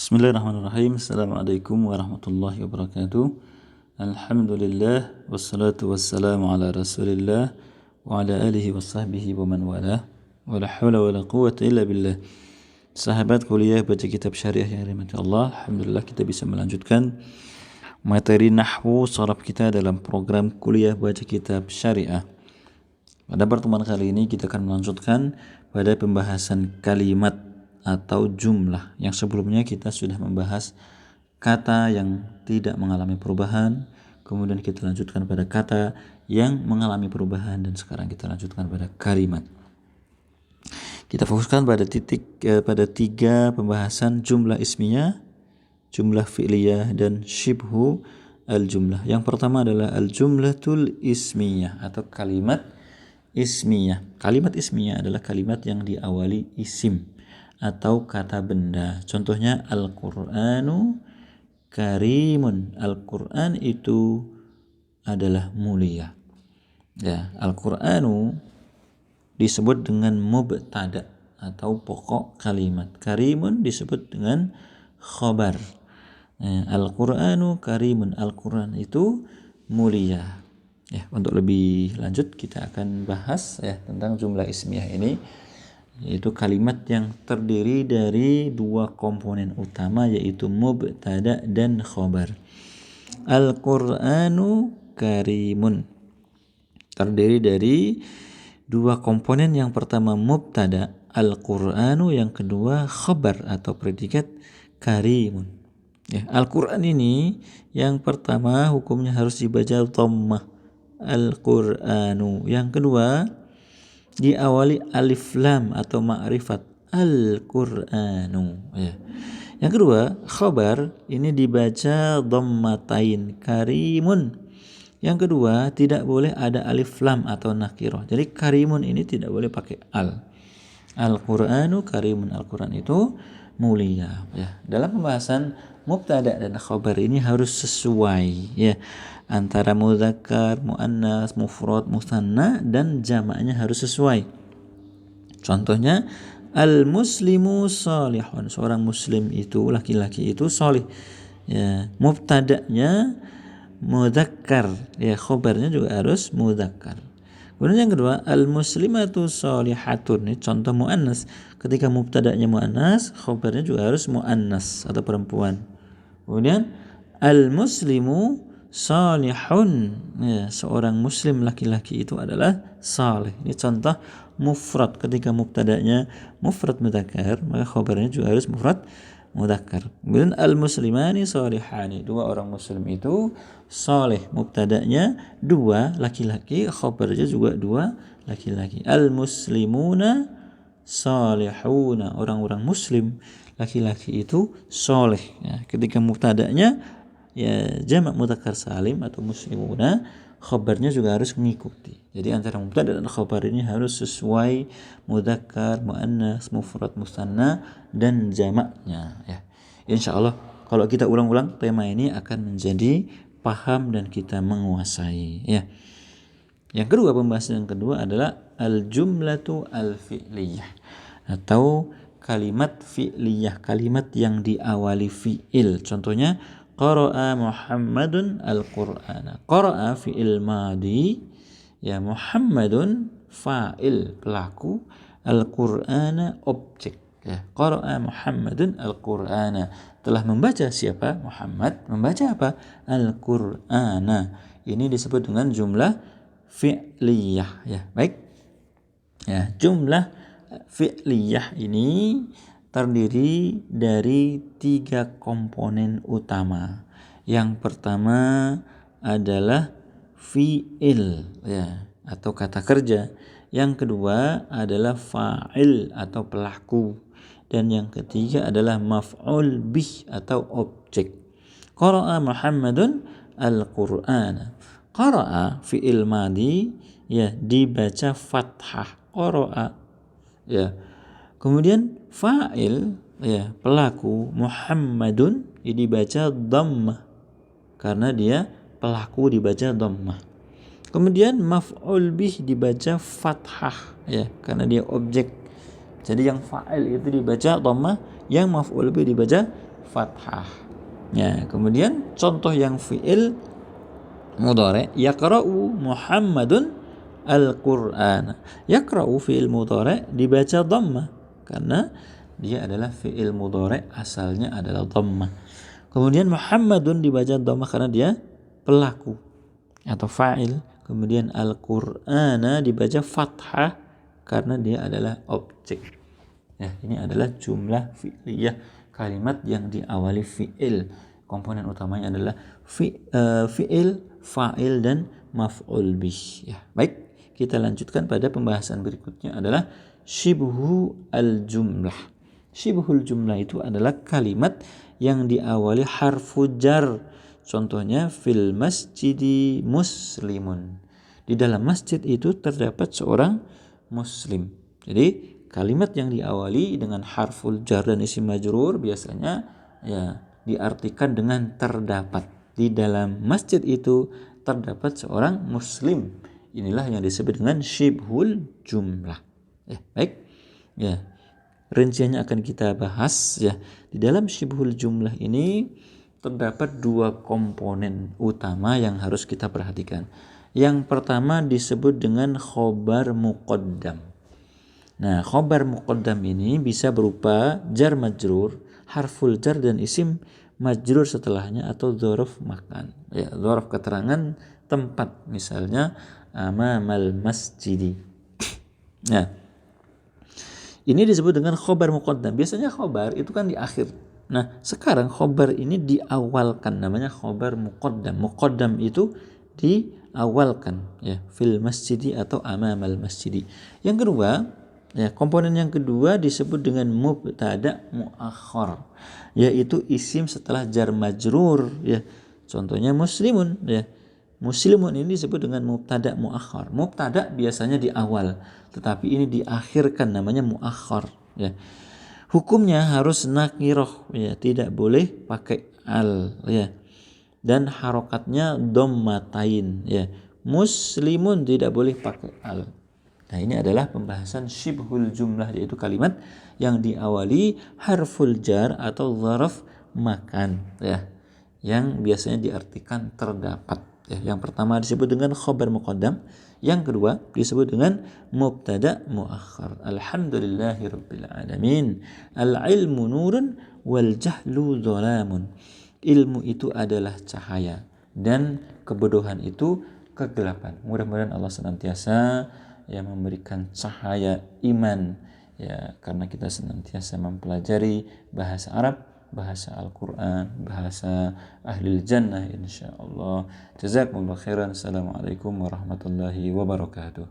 Bismillahirrahmanirrahim. Assalamualaikum warahmatullahi wabarakatuh. Alhamdulillah wassalatu wassalamu ala Rasulillah wa ala alihi wa sahbihi wa man walah. Wala haula wala quwwata illa billah. Sahabat kuliah baca kitab syariah yang dirahmati Allah, alhamdulillah kita bisa melanjutkan materi nahwu sharaf kita dalam program kuliah baca kitab syariah. Pada pertemuan kali ini kita akan melanjutkan pada pembahasan kalimat atau jumlah. Yang sebelumnya kita sudah membahas kata yang tidak mengalami perubahan, kemudian kita lanjutkan pada kata yang mengalami perubahan, dan sekarang kita lanjutkan pada kalimat. Kita fokuskan pada tiga pembahasan jumlah ismiyah, jumlah fi'liyah, dan syibhu al-jumlah. Yang pertama adalah al-jumlatul ismiyah atau kalimat ismiyah. Kalimat ismiyah adalah kalimat yang diawali isim atau kata benda. Contohnya Al-Qur'anu karimun. Al-Qur'an itu adalah mulia. Ya, Al-Qur'anu disebut dengan mubtada atau pokok kalimat. Karimun disebut dengan khabar. Al-Qur'anu karimun. Al-Qur'an itu mulia. Ya, untuk lebih lanjut kita akan bahas tentang jumlah ismiyah ini, yaitu kalimat yang terdiri dari dua komponen utama, yaitu mubtada dan khabar. Al-Qur'anu karimun terdiri dari dua komponen, yang pertama mubtada Al-Qur'anu, yang kedua khabar atau predikat karimun. Ya, Al-Qur'an ini yang pertama hukumnya harus dibaca dhammah, Al-Qur'anu. Yang kedua diawali alif lam atau ma'rifat, Al-Qur'anu. Ya. Yang kedua, khabar ini dibaca dhammatain, karimun. Yang kedua, tidak boleh ada alif lam atau nakirah. Jadi karimun ini tidak boleh pakai al. Al-Qur'anu karimun. Al-Qur'an itu mulia. Ya. Dalam pembahasan mubtada dan khabar ini harus sesuai, ya, antara mudzakkar, muannas, mufrad, musanna, dan jamaknya harus sesuai. Contohnya al-muslimu salihun. Seorang muslim itu, laki-laki itu salih. Ya, mubtada'nya mudzakkar, ya, khabarnya juga harus mudzakkar. Kemudian yang kedua, al-muslimatu salihatun. Ini contoh muannas. Ketika mubtada'nya muannas, khabarnya juga harus muannas atau perempuan. Kemudian al-muslimu salihun. Ya, seorang muslim laki-laki itu adalah salih. Ini contoh mufrad. Ketika mubtada'nya mufrad mudzakkar, maka khabarnya juga harus mufrad mudzakkar. Kemudian al-muslimani salihani. Dua orang muslim itu salih. Mubtada'nya dua laki-laki, khabarnya juga dua laki-laki. Al-muslimuna salihuna. Orang-orang muslim laki-laki itu salih. Ya, ketika mubtada'nya ya jamak mudzakkar salim atau muslimuna, khabarnya juga harus mengikuti. Jadi antara mubtada dan khabar ini harus sesuai, mudzakkar, muannas, mufrad, musanna, dan jamaknya, ya. Insyaallah kalau kita ulang-ulang tema ini akan menjadi paham dan kita menguasai, ya. Yang kedua, pembahasan yang kedua adalah al-jumlatu al-fi'liyah atau kalimat fi'liyah, kalimat yang diawali fi'il. Contohnya qara'a Muhammadun al-Qur'ana. Qara'a fi'il madi, ya, Muhammadun fa'il pelaku, al-Qur'ana objek, ya. Qara'a Muhammadun al-Qur'ana. Telah membaca siapa? Muhammad membaca apa? Al-Qur'ana. Ini disebut dengan jumlah fi'liyah, ya. Baik. Ya, jumlah fi'liyah ini terdiri dari tiga komponen utama. Yang pertama adalah fi'il, ya, atau kata kerja. Yang kedua adalah fa'il atau pelaku. Dan yang ketiga adalah maf'ul bih atau objek. Qara'a Muhammadun al-Qur'ana. Qara'a fi'il madi, ya, dibaca fathah, qara'a, ya. Kemudian fa'il, ya, pelaku Muhammadun dibaca dhammah karena dia pelaku, dibaca dhammah. Kemudian maf'ul bih dibaca fathah, ya, karena dia objek. Jadi yang fa'il itu dibaca dhammah, yang maf'ul bih dibaca fathah. Ya, kemudian contoh yang fi'il mudhari, yaqra'u Muhammadun al-Qur'an. Yaqra'u fi'il mudhari dibaca dhammah karena dia adalah fi'il mudhari asalnya adalah dhammah. Kemudian Muhammadun dibaca dhammah karena dia pelaku atau fa'il. Kemudian al-Qur'ana dibaca fathah karena dia adalah objek. Ya, ini adalah jumlah fi'liyah, kalimat yang diawali fi'il. Komponen utamanya adalah fi'il, fa'il dan maf'ul bih. Ya, baik, kita lanjutkan pada pembahasan berikutnya adalah syibhu al-jumlah. Syibhul jumlah itu adalah kalimat yang diawali harfu jar. Contohnya fil masjidi muslimun. Di dalam masjid itu terdapat seorang muslim. Jadi kalimat yang diawali dengan harful jar dan isim majrur biasanya ya diartikan dengan terdapat. Di dalam masjid itu terdapat seorang muslim. Inilah yang disebut dengan syibhul jumlah. Baik. Ya. Rinciannya akan kita bahas ya. Di dalam syibhul jumlah ini terdapat dua komponen utama yang harus kita perhatikan. Yang pertama disebut dengan khobar muqaddam. Nah, khobar muqaddam ini bisa berupa jar majrur, harful jar dan isim majrur setelahnya atau dzaraf makan. Ya, dzaraf keterangan tempat, misalnya amamal masjidi. Nah, ini disebut dengan khobar muqaddam. Biasanya khobar itu kan di akhir. Nah, sekarang khobar ini diawalkan, namanya khobar muqaddam. Muqaddam itu diawalkan ya, fil masjidi atau amamal masjidi. Yang kedua, ya, komponen yang kedua disebut dengan mubtada muakhar, yaitu isim setelah jar majrur ya. Contohnya muslimun ya. Muslimun ini disebut dengan mubtada muakhar. Mubtada biasanya di awal, tetapi ini diakhirkan, namanya muakhar ya. Hukumnya harus nakirah ya, tidak boleh pakai al ya. Dan harokatnya dhammatain ya. Muslimun tidak boleh pakai al. Nah, ini adalah pembahasan syibhul jumlah, yaitu kalimat yang diawali harful jar atau dzaraf makan ya, yang biasanya diartikan terdapat ya. Yang pertama disebut dengan khobar muqaddam, yang kedua disebut dengan mubtada muakhar. Alhamdulillahirabbil alamin. Al-ilmu nurun wal jahlu dhalamun. Ilmu itu adalah cahaya dan kebodohan itu kegelapan. Mudah-mudahan Allah senantiasa yang memberikan cahaya iman ya, karena kita senantiasa mempelajari bahasa Arab, bahasa Al-Quran, bahasa Ahlil Jannah insyaallah. Jazakumullah khairan. Assalamualaikum warahmatullahi wabarakatuh.